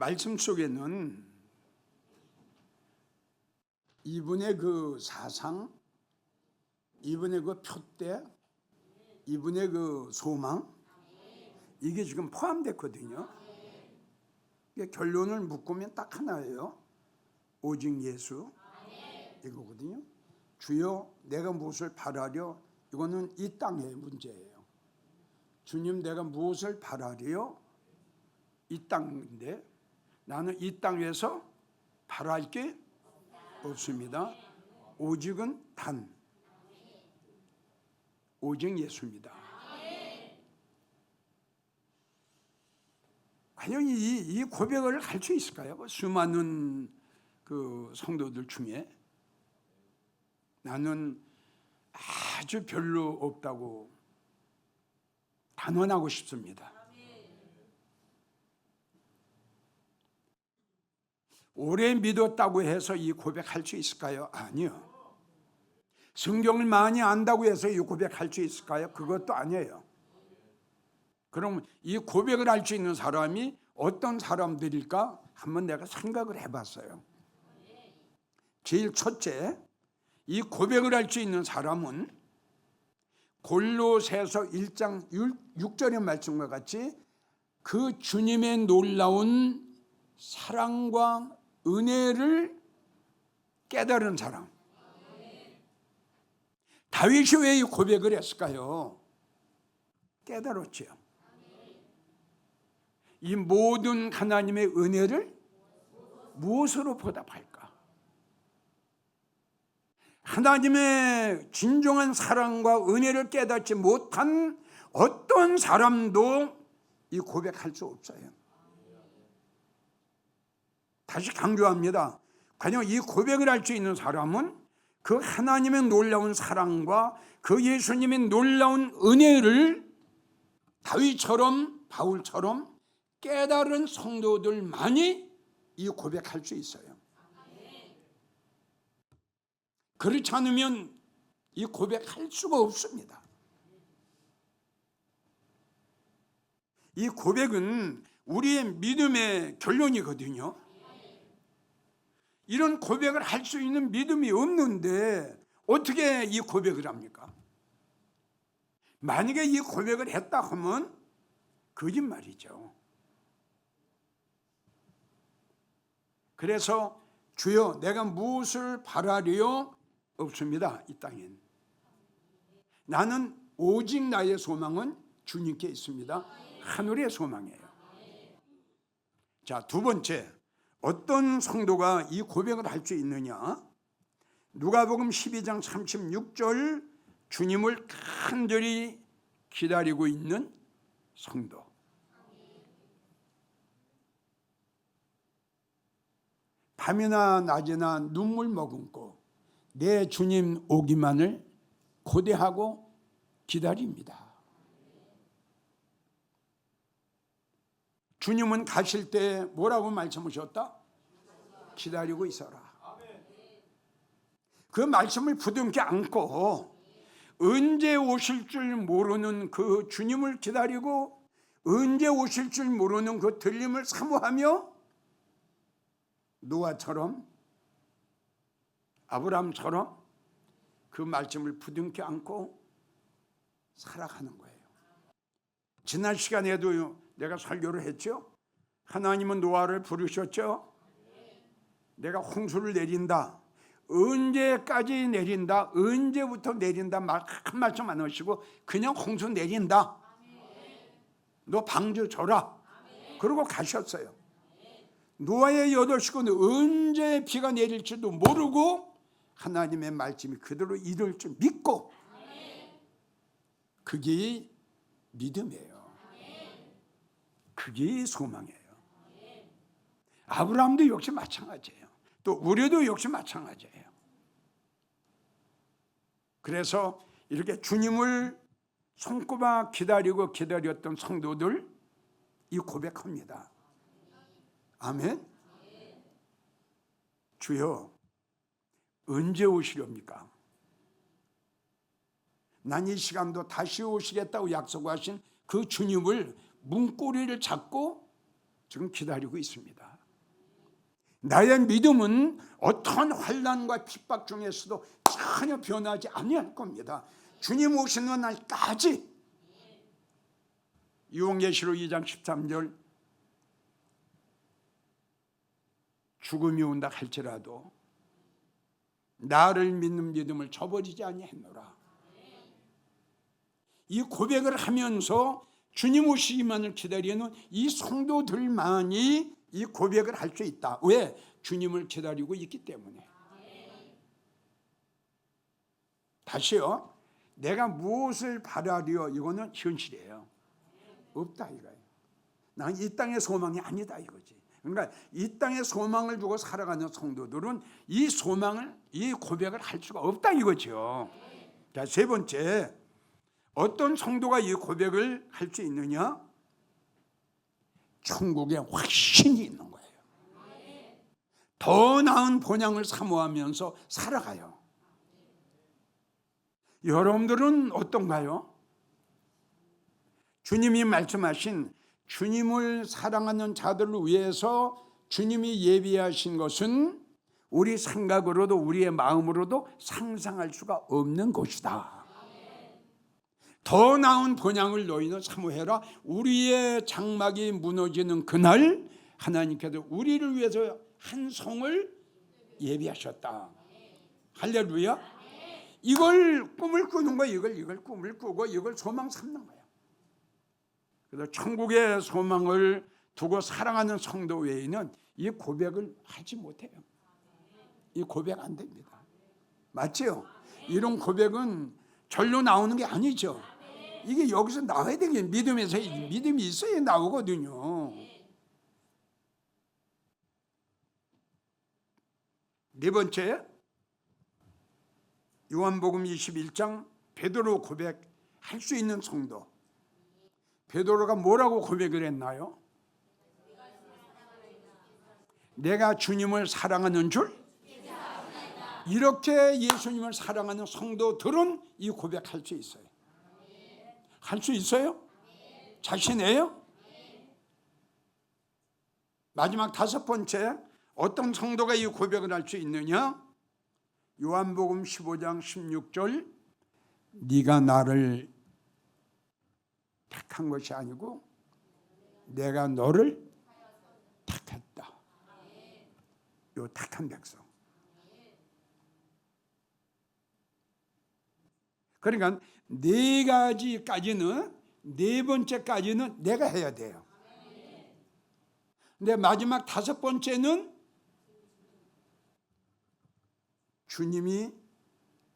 말씀 속에는 이분의 그 사상, 이분의 그 표대, 이분의 그 소망, 이게 지금 포함됐거든요. 결론을 묶으면 딱 하나예요. 오직 예수, 이거거든요. 주여 내가 무엇을 바라려? 이거는 이 땅의 문제예요. 주님 내가 무엇을 바라려? 이 땅인데 나는 이 땅에서 바랄 게 없습니다. 오직은 단 오직 예수입니다. 과연 이 고백을 할 수 있을까요? 수많은 그 성도들 중에 나는 아주 별로 없다고 단언하고 싶습니다. 오래 믿었다고 해서 이 고백할 수 있을까요? 아니요. 성경을 많이 안다고 해서 이 고백할 수 있을까요? 그것도 아니에요. 그럼 이 고백을 할 수 있는 사람이 어떤 사람들일까? 한번 내가 생각을 해봤어요. 제일 첫째, 이 고백을 할 수 있는 사람은 골로새서 1장 6절의 말씀과 같이 그 주님의 놀라운 사랑과 은혜를 깨달은 사람. 다윗이 왜 이 고백을 했을까요? 깨달았지요. 이 모든 하나님의 은혜를 무엇으로 보답할까? 하나님의 진정한 사랑과 은혜를 깨닫지 못한 어떤 사람도 이 고백할 수 없어요. 다시 강조합니다. 과연 이 고백을 할 수 있는 사람은 그 하나님의 놀라운 사랑과 그 예수님의 놀라운 은혜를 다윗처럼 바울처럼 깨달은 성도들만이 이 고백할 수 있어요. 그렇지 않으면 이 고백할 수가 없습니다. 이 고백은 우리의 믿음의 결론이거든요. 이런 고백을 할 수 있는 믿음이 없는데 어떻게 이 고백을 합니까? 만약에 이 고백을 했다 하면 거짓말이죠. 그래서 주여 내가 무엇을 바라리요? 없습니다. 이 땅엔. 나는 오직 나의 소망은 주님께 있습니다. 하늘의 소망이에요. 자, 두 번째, 어떤 성도가 이 고백을 할 수 있느냐? 누가복음 12장 36절, 주님을 간절히 기다리고 있는 성도. 밤이나 낮이나 눈물 머금고 내 주님 오기만을 고대하고 기다립니다. 주님은 가실 때 뭐라고 말씀하셨다? 기다리고 있어라. 그 말씀을 부둥켜 안고 언제 오실 줄 모르는 그 주님을 기다리고 언제 오실 줄 모르는 그 들림을 사모하며 노아처럼 아브라함처럼 그 말씀을 부둥켜 안고 살아가는 거예요. 지난 시간에도 내가 설교를 했죠. 하나님은 노아를 부르셨죠. 내가 홍수를 내린다. 언제까지 내린다. 언제부터 내린다. 한 말씀 안 하시고 그냥 홍수 내린다. 너 방주 줘라. 그러고 가셨어요. 노아의 8식구는 언제 비가 내릴지도 모르고 하나님의 말씀이 그대로 이룰 줄 믿고, 그게 믿음이에요. 그게 소망이에요. 아브라함도 역시 마찬가지예요. 또 우리도 역시 마찬가지예요. 그래서 이렇게 주님을 손꼽아 기다렸던 성도들 이 고백합니다. 아멘. 주여 언제 오시렵니까? 난 이 시간도 다시 오시겠다고 약속하신 그 주님을 문고리를 잡고 지금 기다리고 있습니다. 나의 믿음은 어떤 환난과 핍박 중에서도 전혀 변하지 아니할 겁니다. 주님 오시는 날까지. 요한계시록 2장 13절 죽음이 온다 할지라도 나를 믿는 믿음을 저버리지 아니하노라. 이 고백을 하면서 주님 오시기만을 기다리는 이 성도들만이 이 고백을 할 수 있다. 왜? 주님을 기다리고 있기 때문에. 다시요. 내가 무엇을 바라려 이거는 현실이에요. 없다 이거예요. 난 이 땅의 소망이 아니다 이거지. 그러니까 이 땅의 소망을 두고 살아가는 성도들은 이 소망을, 이 고백을 할 수가 없다 이거죠. 자, 세 번째, 어떤 성도가 이 고백을 할 수 있느냐? 천국에 확신이 있는 거예요. 더 나은 본향을 사모하면서 살아가요. 여러분들은 어떤가요? 주님이 말씀하신 주님을 사랑하는 자들을 위해서 주님이 예비하신 것은 우리 생각으로도 우리의 마음으로도 상상할 수가 없는 것이다. 더 나은 본향을 너희는 사모해라. 우리의 장막이 무너지는 그날 하나님께서 우리를 위해서 한 성을 예비하셨다. 할렐루야. 이걸 꿈을 꾸는 거예요. 이걸 꿈을 꾸고 이걸 소망 삼는 거예요. 그래서 천국의 소망을 두고 사랑하는 성도 외에는 이 고백을 하지 못해요. 이 고백 안 됩니다. 맞죠? 이런 고백은 절로 나오는 게 아니죠. 이게 여기서 나와야 되겠 믿음에서 믿음이 있어야 나오거든요. 네 번째, 요한복음 21장 베드로 고백할 수 있는 성도. 베드로가 뭐라고 고백을 했나요? 내가 주님을 사랑하는 줄? 이렇게 예수님을 사랑하는 성도들은 이 고백할 수 있어요. 할 수 있어요? 자신이에요? 마지막 다섯 번째, 어떤 성도가 이 고백을 할 수 있느냐? 요한복음 15장 16절 네가 나를 택한 것이 아니고 내가 너를 택했다. 요 택한 백성. 그러니까 네 가지까지는, 네 번째까지는 내가 해야 돼요. 근데 마지막 다섯 번째는 주님이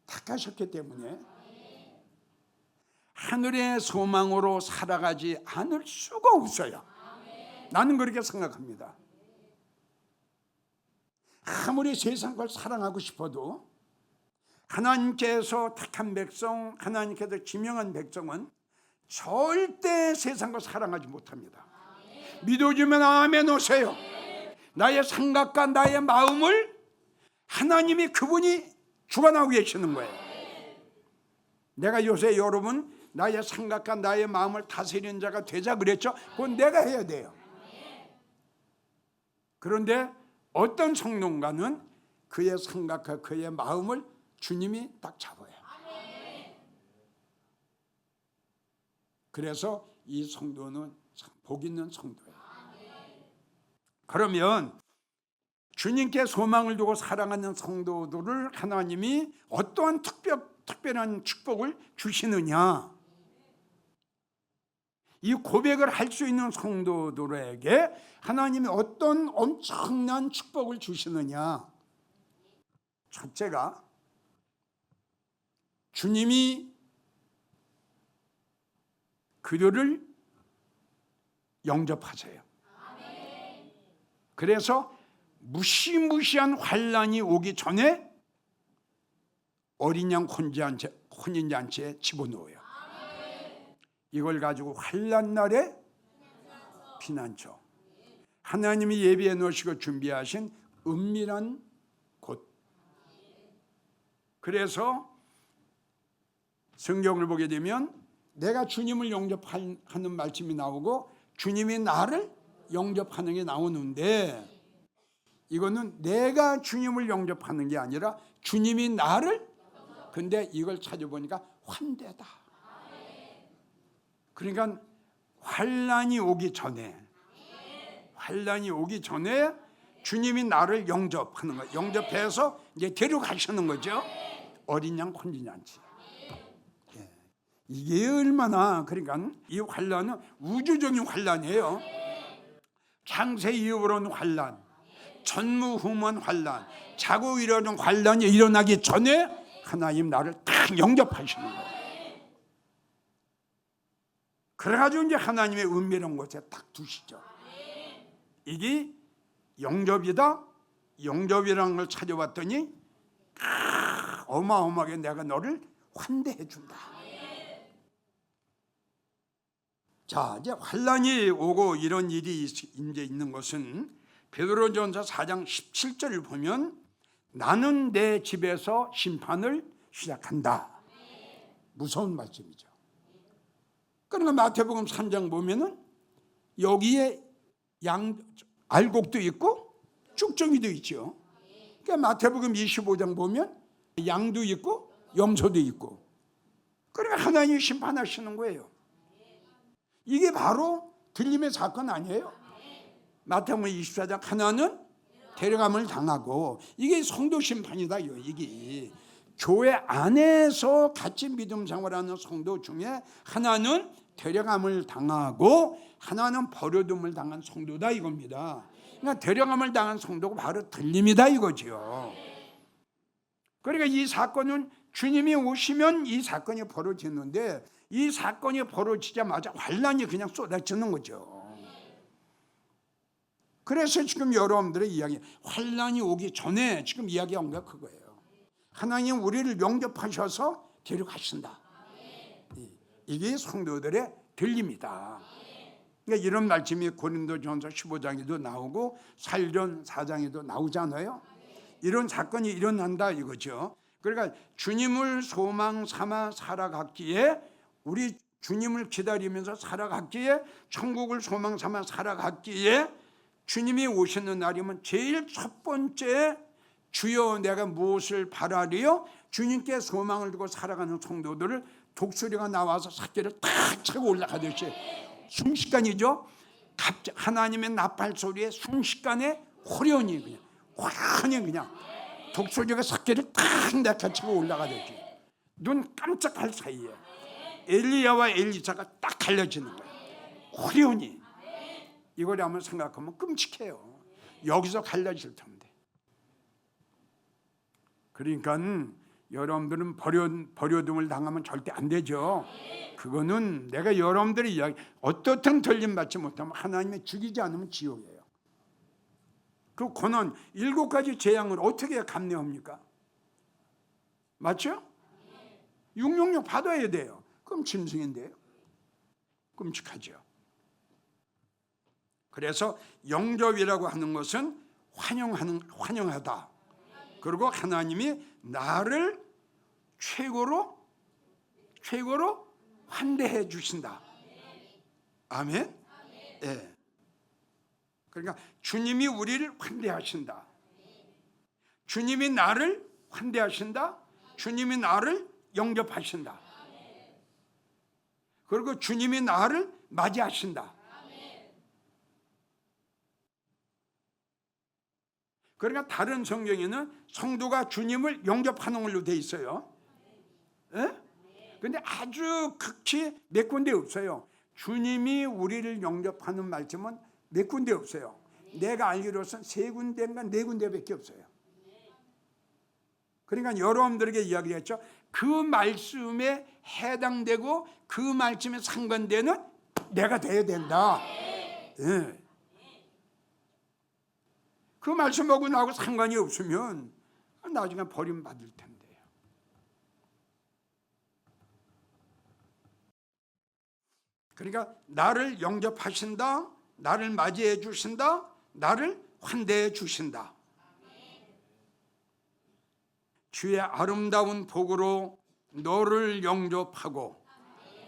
택하셨기 때문에 하늘의 소망으로 살아가지 않을 수가 없어요. 나는 그렇게 생각합니다. 아무리 세상 걸 사랑하고 싶어도 하나님께서 택한 백성, 하나님께서 지명한 백성은 절대 세상 걸 사랑하지 못합니다. 믿어주면 아멘 오세요. 나의 생각과 나의 마음을 하나님이 그분이 주관하고 계시는 거예요. 내가 요새 여러분 나의 생각과 나의 마음을 다스리는 자가 되자 그랬죠. 그건 내가 해야 돼요. 그런데 어떤 성도가는 그의 생각과 그의 마음을 주님이 딱 잡아요. 그래서 이 성도는 참 복 있는 성도예요. 그러면 주님께 소망을 두고 사랑하는 성도들을 하나님이 어떠한 특별한 축복을 주시느냐? 이 고백을 할 수 있는 성도들에게 하나님이 어떤 엄청난 축복을 주시느냐? 첫째가 주님이 그들을 영접하세요. 그래서 무시무시한 환난이 오기 전에 어린 양 혼인잔치에 집어넣어요. 이걸 가지고 환난 날에 피난처. 하나님이 예비해 놓으시고 준비하신 은밀한 곳. 그래서 성경을 보게 되면 내가 주님을 영접하는 말씀이 나오고 주님이 나를 영접하는 게 나오는데, 이거는 내가 주님을 영접하는 게 아니라 주님이 나를, 근데 이걸 찾아보니까 환대다. 그러니까 환난이 오기 전에 주님이 나를 영접하는 거예요. 영접해서 이제 데려가시는 거죠. 어린 양 혼인잔치. 이게 얼마나, 그러니까 이 환난은 우주적인 환난이에요. 창세 이후로는 환난, 전무후무한 환난, 자고 일어나는 환난이 일어나기 전에 하나님 나를 딱 영접하시는 거예요. 그래가지고 이제 하나님의 은밀한 곳에 딱 두시죠. 이게 영접이다. 영접이라는 걸 찾아봤더니 어마어마하게 내가 너를 환대해 준다. 자, 이제 환난이 오고 이런 일이 이제 있는 것은 베드로전서 4장 17절을 보면 나는 내 집에서 심판을 시작한다. 무서운 말씀이죠. 그러니까 마태복음 3장 보면은 여기에 알곡도 있고 쭉정이도 있죠. 그러니까 마태복음 25장 보면 양도 있고 염소도 있고, 그러니까 하나님이 심판하시는 거예요. 이게 바로 들림의 사건 아니에요? 마태복음 24장 하나는 데려감을 당하고, 이게 성도 심판이다. 이게 교회 안에서 같이 믿음 생활하는 성도 중에 하나는 데려감을 당하고 하나는 버려둠을 당한 성도다 이겁니다. 그러니까 데려감을 당한 성도가 바로 들림이다 이거죠. 그러니까 이 사건은 주님이 오시면 이 사건이 벌어지는데, 이 사건이 벌어지자마자 환난이 그냥 쏟아지는 거죠. 그래서 지금 여러분들의 이야기, 환난이 오기 전에 지금 이야기한 게 그거예요. 하나님 우리를 영접하셔서 데려가신다. 이게 성도들의 들림이다. 그러니까 이런 말씀이 고린도전서 15장에도 나오고 사일전 4장에도 나오잖아요. 이런 사건이 일어난다 이거죠. 그러니까 주님을 소망 삼아 살아갔기에, 우리 주님을 기다리면서 살아갔기에, 천국을 소망 삼아 살아갔기에 주님이 오시는 날이면 제일 첫 번째 주여 내가 무엇을 바라리요? 주님께 소망을 두고 살아가는 성도들을 독수리가 나와서 삭개를 탁 차고 올라가듯이 순식간이죠. 하나님의 나팔 소리에 순식간에 호련히 그냥 독수리가 삭개를 탁 내카치고 올라가듯이 눈 깜짝할 사이에 엘리야와 엘리사가 딱 갈려지는 거예요. 호련히. 이걸 한번 생각하면 끔찍해요. 여기서 갈라질 텐데. 그러니까 여러분들은 버려둠을 당하면 절대 안 되죠. 그거는 내가 여러분들의 이야기, 어떻든 들림 받지 못하면 하나님이 죽이지 않으면 지옥이에요. 그 고난 7가지 재앙을 어떻게 감내합니까? 맞죠? 666 받아야 돼요. 그럼 짐승인데요. 끔찍하죠. 그래서 영접이라고 하는 것은 환영하다. 그리고 하나님이 나를 최고로 환대해 주신다. 아멘. 예. 그러니까 주님이 우리를 환대하신다. 주님이 나를 환대하신다. 주님이 나를 영접하신다. 그리고 주님이 나를 맞이하신다. 그러니까 다른 성경에는 성도가 주님을 영접하는 걸로 돼 있어요. 그런데 아주 극히 몇 군데 없어요. 주님이 우리를 영접하는 말씀은 몇 군데 없어요. 내가 알기로는 3군데인가 4군데밖에 없어요. 그러니까 여러분들에게 이야기했죠. 그 말씀에 해당되고 그 말씀에 상관되는 내가 돼야 된다. 예. 그 말씀하고 나하고 상관이 없으면 나중에 버림받을 텐데요. 그러니까 나를 영접하신다, 나를 맞이해 주신다, 나를 환대해 주신다. 주의 아름다운 복으로 너를 영접하고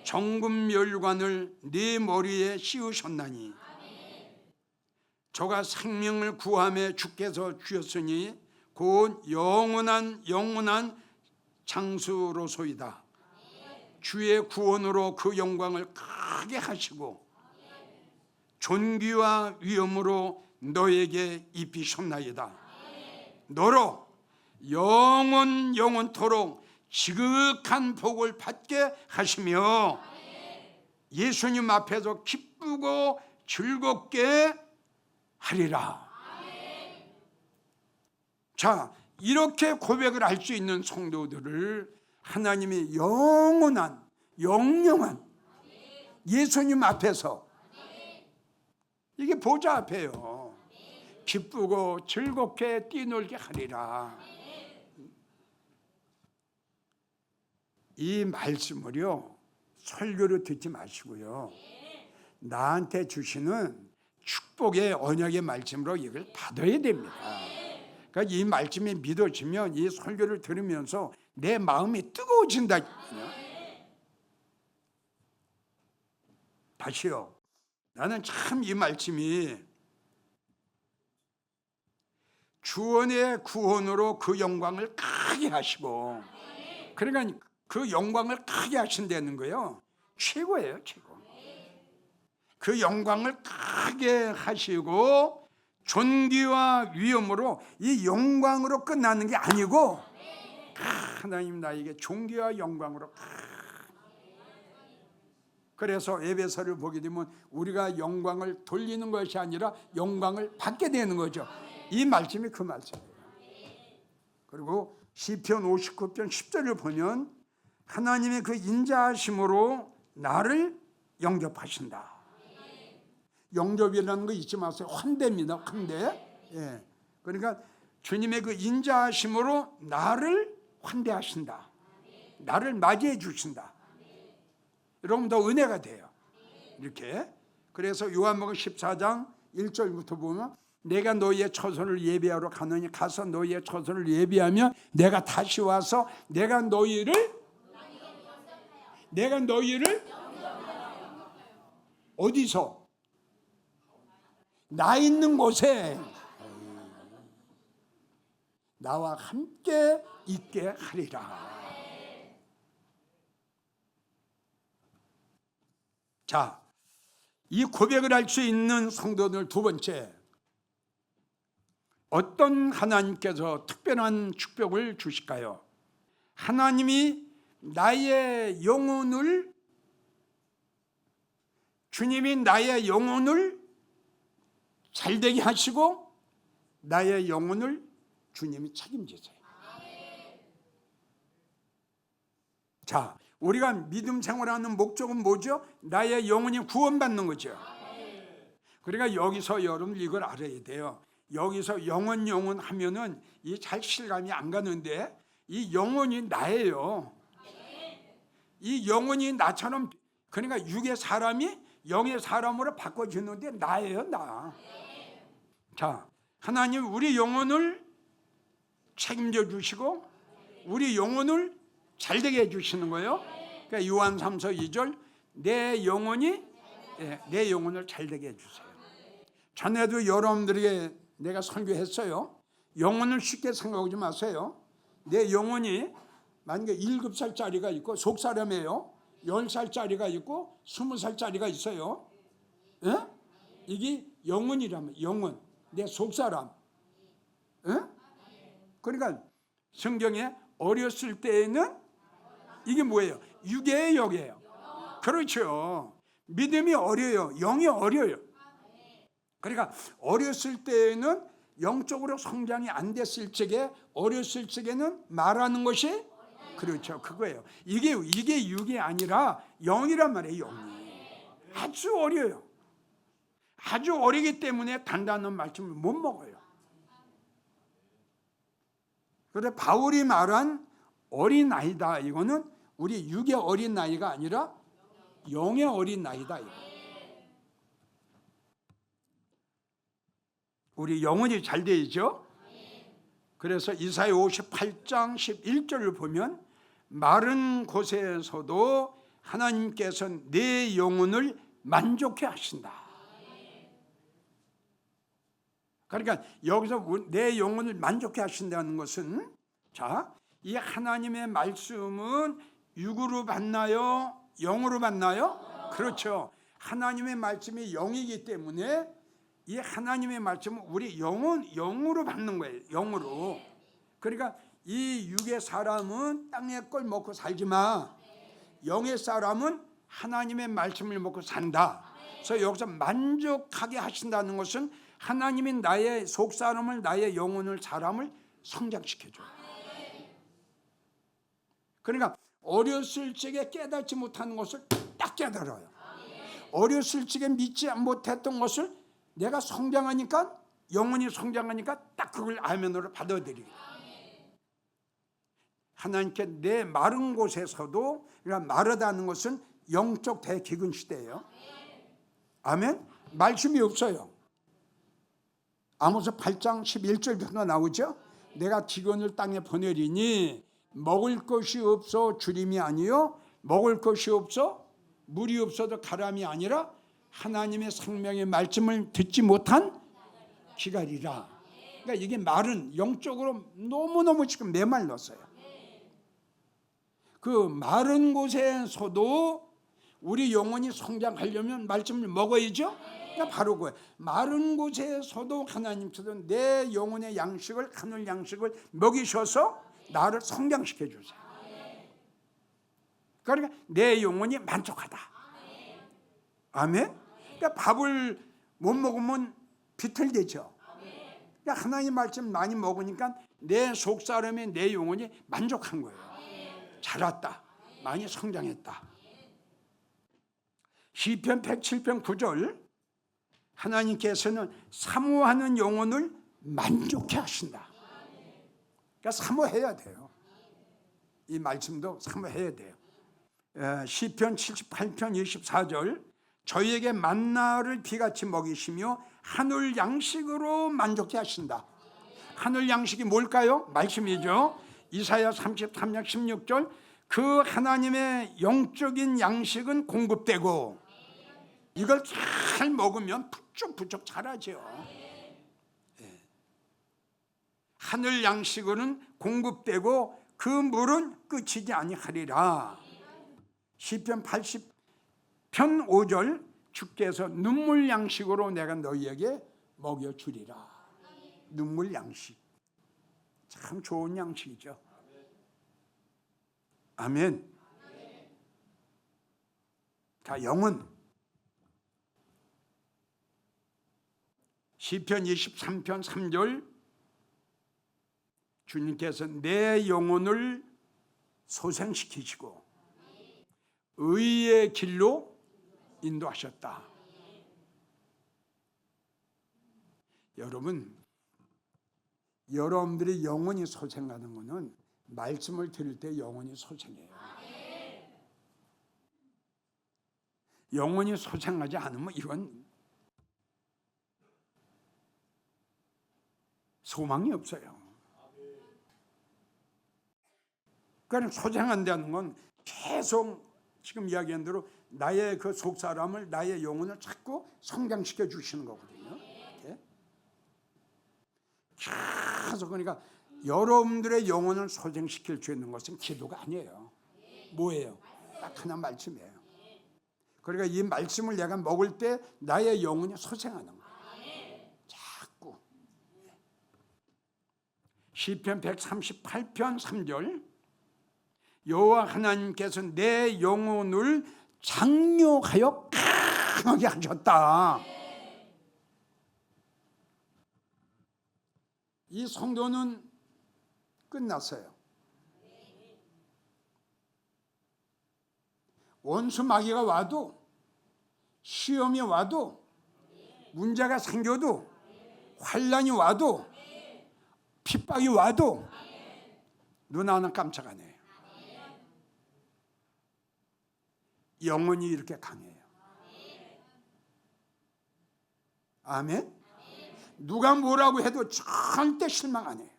정금 멸관을 네 머리에 씌우셨나니 저가 생명을 구함에 주께서 주셨으니 곧 영원한 장수로소이다. 주의 구원으로 그 영광을 크게 하시고 존귀와 위엄으로 너에게 입히셨나이다. 너로 영원토록 지극한 복을 받게 하시며 예수님 앞에서 기쁘고 즐겁게 하리라. 자, 이렇게 고백을 할 수 있는 성도들을 하나님이 영원한 예수님 앞에서, 이게 보좌 앞에요, 기쁘고 즐겁게 뛰놀게 하리라. 이 말씀을요 설교로 듣지 마시고요, 나한테 주시는 축복의 언약의 말씀으로 이걸 받아야 됩니다. 그러니까 이 말씀이 믿어지면 이 설교를 들으면서 내 마음이 뜨거워진다. 다시요, 나는 참 이 말씀이 주원의 구원으로 그 영광을 크게 하시고, 그러니까 그 영광을 크게 하신다는 거예요. 최고예요, 최고. 그 영광을 크게 하시고 존귀와 위엄으로, 이 영광으로 끝나는 게 아니고 하나님 나에게 존귀와 영광으로. 그래서 에베소를 보게 되면 우리가 영광을 돌리는 것이 아니라 영광을 받게 되는 거죠. 이 말씀이 그 말씀이에요. 그리고 시편 59편 10절을 보면 하나님의 그 인자하심으로 나를 영접하신다. 영접이라는 거 잊지 마세요. 환대입니다. 환대. 예. 그러니까 주님의 그 인자하심으로 나를 환대하신다. 나를 맞이해 주신다. 여러분 더 은혜가 돼요. 이렇게. 그래서 요한복음 14장 1절부터 보면 내가 너희의 처소를 예비하러 가느니 가서 너희의 처소를 예비하면 내가 다시 와서 내가 너희를 어디서? 나 있는 곳에 나와 함께 있게 하리라. 자, 이 고백을 할 수 있는 성도들 두 번째, 어떤 하나님께서 특별한 축복을 주실까요? 하나님이 나의 영혼을, 주님이 나의 영혼을 잘되게 하시고 나의 영혼을 주님이 책임지세요. 자, 우리가 믿음 생활하는 목적은 뭐죠? 나의 영혼이 구원받는 거죠. 그러니까 여기서 여러분 이걸 알아야 돼요. 여기서 영혼 하면은 이 잘 실감이 안 가는데, 이 영혼이 나예요. 이 영혼이 나처럼, 그러니까 육의 사람이 영의 사람으로 바꿔주는데 나예요, 나. 자, 하나님 우리 영혼을 책임져 주시고 우리 영혼을 잘되게 해주시는 거예요. 그러니까 요한 3서 2절 내 영혼을 잘되게 해주세요. 전에도 여러분들에게 내가 설교했어요. 영혼을 쉽게 생각하지 마세요. 내 영혼이 만약에 7살짜리가 있고 속사람이에요. 10살짜리가 있고 20살짜리가 있어요. 에? 이게 영혼이라면 영혼, 내 속사람. 에? 그러니까 성경에 어렸을 때에는 이게 뭐예요? 육의 영이에요. 그렇죠. 믿음이 어려요. 영이 어려요. 그러니까 어렸을 때에는 영적으로 성장이 안 됐을 적에, 어렸을 적에는 말하는 것이, 그렇죠, 그거예요. 이게 육이 아니라 영이란 말이에요. 영이 아주 어려요. 아주 어리기 때문에 단단한 말씀을 못 먹어요. 그런데 바울이 말한 어린아이다, 이거는 우리 육의 어린아이가 아니라 영의 어린아이다. 우리 영혼이 잘 되죠. 그래서 이사야 58장 11절을 보면 마른 곳에서도 하나님께서 내 영혼을 만족해 하신다. 그러니까 여기서 내 영혼을 만족해 하신다는 것은, 자, 이 하나님의 말씀은 육으로 받나요? 영으로 받나요? 그렇죠. 하나님의 말씀이 영이기 때문에 이 하나님의 말씀은 우리 영으로 받는 거예요. 영으로. 그러니까 이 육의 사람은 땅의 걸 먹고 살지 마. 영의 사람은 하나님의 말씀을 먹고 산다. 그래서 여기서 만족하게 하신다는 것은 하나님이 나의 속사람을, 나의 영혼을, 사람을 성장시켜줘요. 그러니까 어렸을 적에 깨닫지 못하는 것을 딱 깨달아요. 어렸을 적에 믿지 못했던 것을 내가 성장하니까, 영혼이 성장하니까 딱 그걸 아멘으로 받아들이게. 하나님께 내 마른 곳에서도, 그러니까 마르다는 것은 영적 대기근 시대예요. 아멘. 말씀이 없어요. 아모스 8장 11절부터 나오죠. 내가 기근을 땅에 보내리니 먹을 것이 없어 주림이 아니요, 먹을 것이 없어 물이 없어도 가람이 아니라 하나님의 생명의 말씀을 듣지 못한 기갈이라. 그러니까 이게 말은 영적으로 너무너무 지금 메말랐어요. 그 마른 곳에서도 우리 영혼이 성장하려면 말씀을 먹어야죠. 그러니까 바로 그거예요. 마른 곳에서도 하나님께서 내 영혼의 양식을, 하늘 양식을 먹이셔서 나를 성장시켜 주세요. 그러니까 내 영혼이 만족하다. 아멘. 그러니까 밥을 못 먹으면 비틀대죠. 그러니까 하나님 말씀 많이 먹으니까 내 속사람의, 내 영혼이 만족한 거예요. 자랐다. 많이 성장했다. 시편 107편 9절, 하나님께서는 사모하는 영혼을 만족해 하신다. 그러니까 사모해야 돼요. 이 말씀도 사모해야 돼요. 시편 78편 24절, 저희에게 만나를 비같이 먹이시며 하늘 양식으로 만족해 하신다. 하늘 양식이 뭘까요? 말씀이죠. 이사야 33장 16절, 그 하나님의 영적인 양식은 공급되고, 이걸 잘 먹으면 부쩍부쩍 자라죠. 하늘 양식으로는 공급되고 그 물은 끝이지 아니하리라. 시편 80편 5절, 주께서 눈물 양식으로 내가 너희에게 먹여주리라. 눈물 양식, 참 좋은 양식이죠. 아멘. 자, 영은 시편 23편 3절, 주님께서 내 영혼을 소생시키시고 의의 길로 인도하셨다. 여러분들의 영혼이 소생하는 것은 말씀을 들을 때 영혼이 소생해요. 영혼이 소생하지 않으면 이건 소망이 없어요. 그러니까 소생한다는 건 계속 지금 이야기한 대로 나의 그 속사람을, 나의 영혼을 자꾸 성장시켜 주시는 거거든요. 계속. 그러니까 여러분들의 영혼을 소생시킬 수 있는 것은 기도가 아니에요. 뭐예요? 딱 하나, 말씀이에요. 그러니까 이 말씀을 내가 먹을 때 나의 영혼이 소생하는 거예요. 자꾸. 시편 138편 3절, 여호와 하나님께서 내 영혼을 장려하여 강하게 하셨다. 이 성도는 끝났어요. 원수 마귀가 와도, 시험이 와도, 문제가 생겨도, 환난이 와도, 핍박이 와도 눈 하나 깜짝 안 해요. 영혼이 이렇게 강해요. 아멘. 누가 뭐라고 해도 절대 실망 안 해요.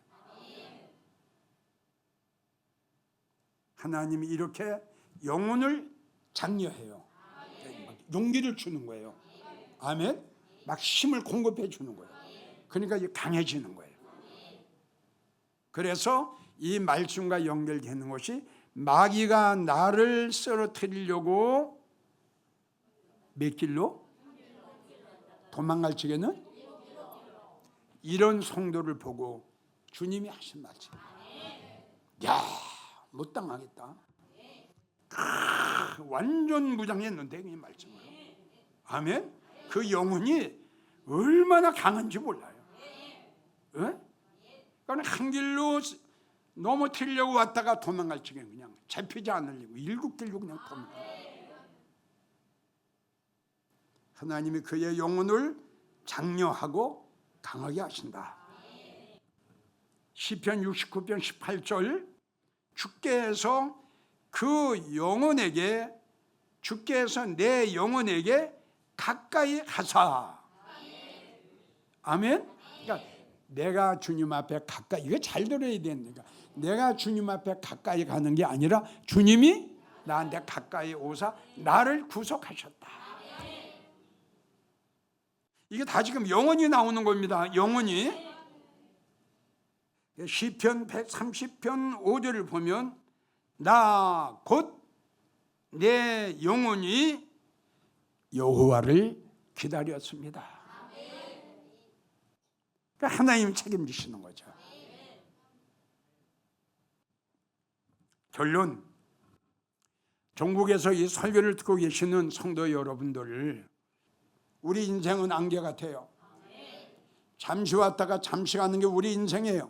하나님이 이렇게 영혼을 장려해요. 용기를 주는 거예요. 아멘. 막 힘을 공급해 주는 거예요. 그러니까 이게 강해지는 거예요. 그래서 이 말씀과 연결되는 것이 마귀가 나를 쓰러뜨리려고 몇 길로? 도망갈 적에는 이런 성도를 보고 주님이 하신 말씀. 야, 못 당하겠다. 완전 무장했는데 이 말씀으로. 아멘. 그 영혼이 얼마나 강한지 몰라요. 그러니까 한 길로 넘어뜨리려고 왔다가 도망갈 적에 그냥 잡히지 않으려고 일곱 길로 그냥 도망가. 하나님이 그의 영혼을 장려하고 강하게 하신다. 시편 69편 18절 주께서 그 영혼에게 주께서 내 영혼에게 가까이 하사. 아멘. 그러니까 내가 주님 앞에 가까이, 이거 잘 들어야 됩니다. 내가 주님 앞에 가까이 가는 게 아니라 주님이 나한테 가까이 오사 나를 구속하셨다. 이게 다 지금 영혼이 나오는 겁니다. 영혼이. 시편 130편 5절을 보면 나 곧 내 영혼이 여호와를 기다렸습니다. 그러니까 하나님 책임지시는 거죠. 결론, 전국에서 이 설교를 듣고 계시는 성도 여러분들, 우리 인생은 안개 같아요. 잠시 왔다가 잠시 가는 게 우리 인생이에요.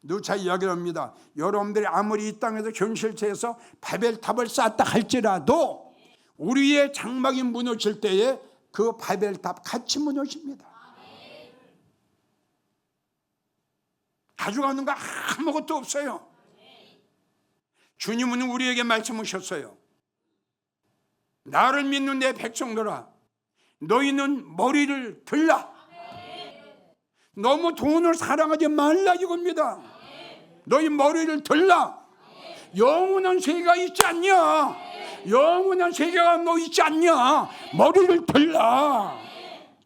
누차 이야기를 합니다. 여러분들이 아무리 이 땅에서 현실체에서 바벨탑을 쌓았다 할지라도 우리의 장막이 무너질 때에 그 바벨탑 같이 무너집니다. 가져가는 거 아무것도 없어요. 주님은 우리에게 말씀하셨어요. 나를 믿는 내 백성들아, 너희는 머리를 들라. 너무 돈을 사랑하지 말라 이겁니다. 너희 머리를 들라. 영원한 세계가 있지 않냐? 영원한 세계가 너 있지 않냐? 머리를 들라.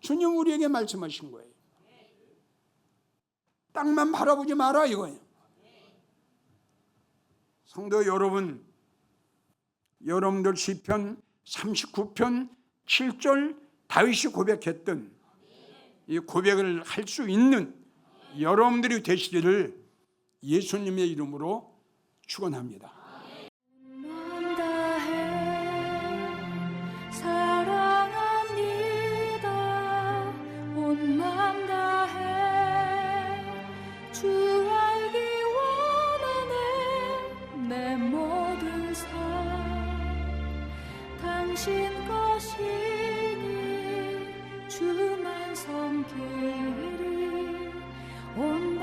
주님 우리에게 말씀하신 거예요. 땅만 바라보지 마라 이거예요. 성도 여러분, 여러분들 시편 39편 7절 다윗이 고백했던 이 고백을 할 수 있는 여러분들이 되시기를 예수님의 이름으로 축원합니다. 마음 다해 사랑합니다. 온 마음 다해 주 알기 원하네. 내 모든 삶 당신 것이니 주만 섬기리 온